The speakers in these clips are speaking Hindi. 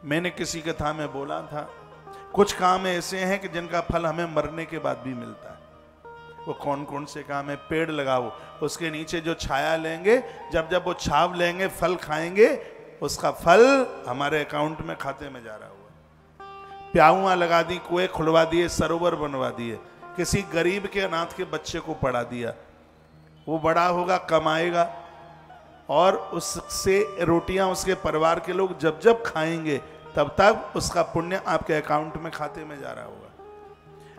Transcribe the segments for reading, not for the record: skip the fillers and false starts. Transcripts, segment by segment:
मैंने किसी कथा में बोला था, कुछ काम ऐसे हैं कि जिनका फल हमें मरने के बाद भी मिलता है। वो कौन कौन से काम है? पेड़ लगाओ, उसके नीचे जो छाया लेंगे, जब जब वो छाव लेंगे, फल खाएंगे, उसका फल हमारे अकाउंट में, खाते में जा रहा हुआ। प्याऊआ लगा दी, कुएं खुलवा दिए, सरोवर बनवा दिए, किसी गरीब के अनाथ के बच्चे को पढ़ा दिया, वो बड़ा होगा, कमाएगा, और उससे रोटियां उसके परिवार के लोग जब जब खाएंगे तब तक उसका पुण्य आपके अकाउंट में, खाते में जा रहा होगा।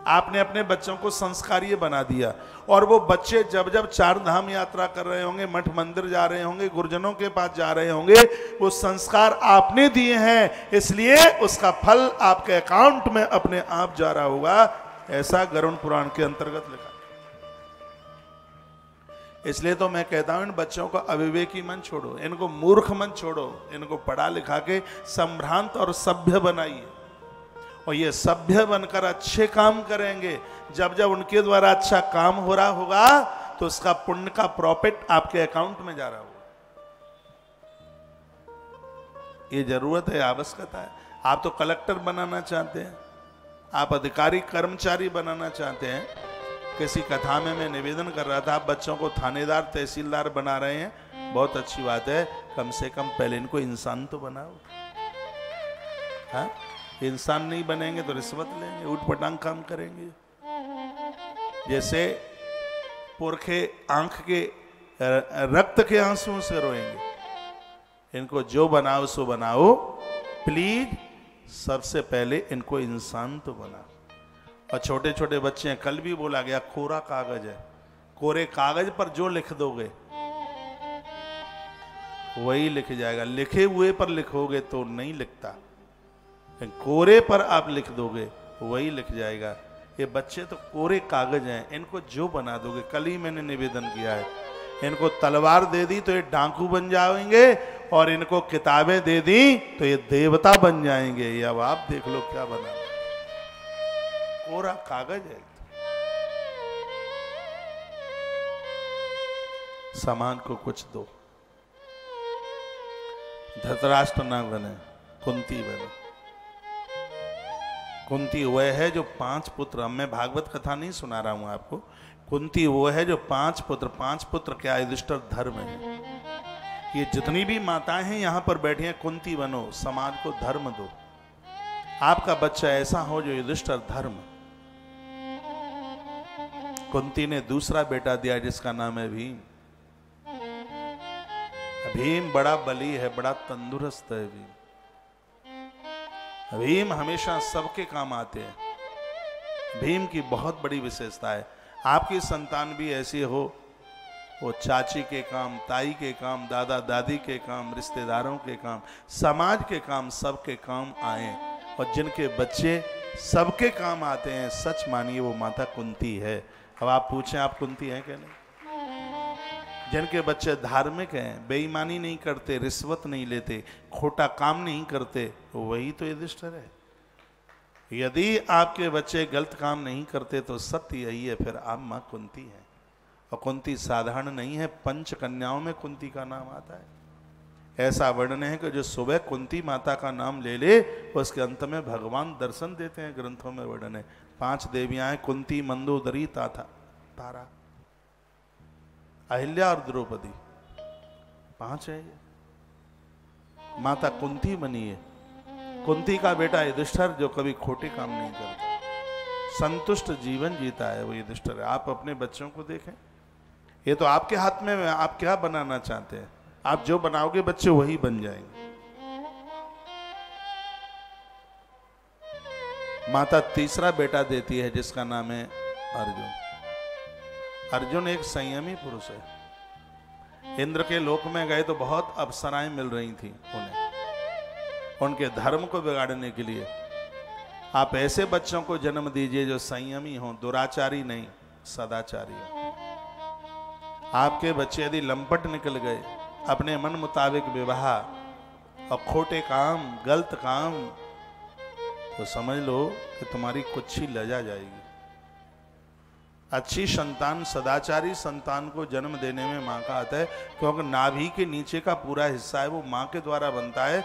आपने अपने बच्चों को संस्कारीय बना दिया, और वो बच्चे जब जब चार धाम यात्रा कर रहे होंगे, मठ मंदिर जा रहे होंगे, गुरुजनों के पास जा रहे होंगे, वो संस्कार आपने दिए हैं, इसलिए उसका फल आपके अकाउंट में अपने आप जा रहा होगा। ऐसा गरुड़ पुराण के अंतर्गत लिखा। इसलिए तो मैं कहता हूं, इन बच्चों को अविवेकी मन छोड़ो, इनको मूर्ख मन छोड़ो, इनको पढ़ा लिखा के संभ्रांत और सभ्य बनाइए, और ये सभ्य बनकर अच्छे काम करेंगे। जब जब उनके द्वारा अच्छा काम हो रहा होगा तो उसका पुण्य का प्रॉफिट आपके अकाउंट में जा रहा होगा। ये जरूरत है, आवश्यकता है। आप तो कलेक्टर बनाना चाहते हैं, आप अधिकारी कर्मचारी बनाना चाहते हैं। किसी कथा में मैं निवेदन कर रहा था, आप बच्चों को थानेदार तहसीलदार बना रहे हैं, बहुत अच्छी बात है, कम से कम पहले इनको इंसान तो बनाओ। हाँ, इंसान नहीं बनेंगे तो रिश्वत लेंगे, उठपटांग काम करेंगे। जैसे पुरखे आंख के रक्त के आंसुओं से रोएंगे। इनको जो बनाओ सो बनाओ, प्लीज सबसे पहले इनको इंसान तो बनाओ। और छोटे छोटे बच्चे हैं, कल भी बोला गया, कोरा कागज है, कोरे कागज पर जो लिख दोगे वही लिख जाएगा। लिखे हुए पर लिखोगे तो नहीं लिखता, कोरे पर आप लिख दोगे वही लिख जाएगा। ये बच्चे तो कोरे कागज हैं, इनको जो बना दोगे, कल ही मैंने निवेदन किया है, इनको तलवार दे दी तो ये डाकू बन जाएंगे, और इनको किताबें दे दी तो ये देवता बन जाएंगे। ये अब आप देख लो क्या बना, कोरा कागज है। समाज को कुछ दो। धृतराष्ट्र ना बने, कुंती बने। कुंती वह है जो 5 पुत्र, अब मैं भागवत कथा नहीं सुना रहा हूं आपको, कुंती वो है जो 5 पुत्र क्या युधिष्ठिर धर्म है। ये जितनी भी माताएं हैं यहां पर बैठी हैं, कुंती बनो, समाज को धर्म दो। आपका बच्चा ऐसा हो जो युधिष्ठिर धर्म। कुंती ने दूसरा बेटा दिया जिसका नाम है भीम। भीम बड़ा बली है, बड़ा तंदुरुस्त है। भीम हमेशा सबके काम आते हैं। भीम की बहुत बड़ी विशेषता है। आपकी संतान भी ऐसी हो, वो चाची के काम, ताई के काम, दादा दादी के काम, रिश्तेदारों के काम, समाज के काम, सबके काम आए। और जिनके बच्चे सबके काम आते हैं, सच मानिए वो माता कुंती है। अब आप पूछें, आप कुंती हैं क्या? नहीं। जिनके बच्चे धार्मिक हैं, बेईमानी नहीं करते, रिश्वत नहीं लेते, खोटा काम नहीं करते, वही तो युधिष्ठिर है। यदि आपके बच्चे गलत काम नहीं करते तो सत्य यही है, फिर आप मां कुंती हैं। और कुंती साधारण नहीं है, 5 कन्याओं में कुंती का नाम आता है। ऐसा वर्णन है कि जो सुबह कुंती माता का नाम ले ले, उसके अंत में भगवान दर्शन देते हैं। ग्रंथों में वर्णन है। 5 देवियां हैं, कुंती, मंदोदरी, तारा, अहिल्या और द्रौपदी, 5 है ये। माता कुंती बनी है। कुंती का बेटा युधिष्ठिर जो कभी खोटे काम नहीं करता, संतुष्ट जीवन जीता है, वो युधिष्ठिर है। आप अपने बच्चों को देखें, ये तो आपके हाथ में है, आप क्या बनाना चाहते हैं। आप जो बनाओगे बच्चे वही बन जाएंगे। माता तीसरा बेटा देती है जिसका नाम है अर्जुन। अर्जुन एक संयमी पुरुष है। इंद्र के लोक में गए तो बहुत अप्सराएं मिल रही थी उन्हें, उनके धर्म को बिगाड़ने के लिए। आप ऐसे बच्चों को जन्म दीजिए जो संयमी हों, दुराचारी नहीं, सदाचारी हो। आपके बच्चे यदि लंपट निकल गए, अपने मन मुताबिक विवाह और खोटे काम, गलत काम, तो समझ लो कि तुम्हारी कुच्छी लजा जाएगी। अच्छी संतान, सदाचारी संतान को जन्म देने में माँ का हाथ है, क्योंकि नाभि के नीचे का पूरा हिस्सा है वो माँ के द्वारा बनता है।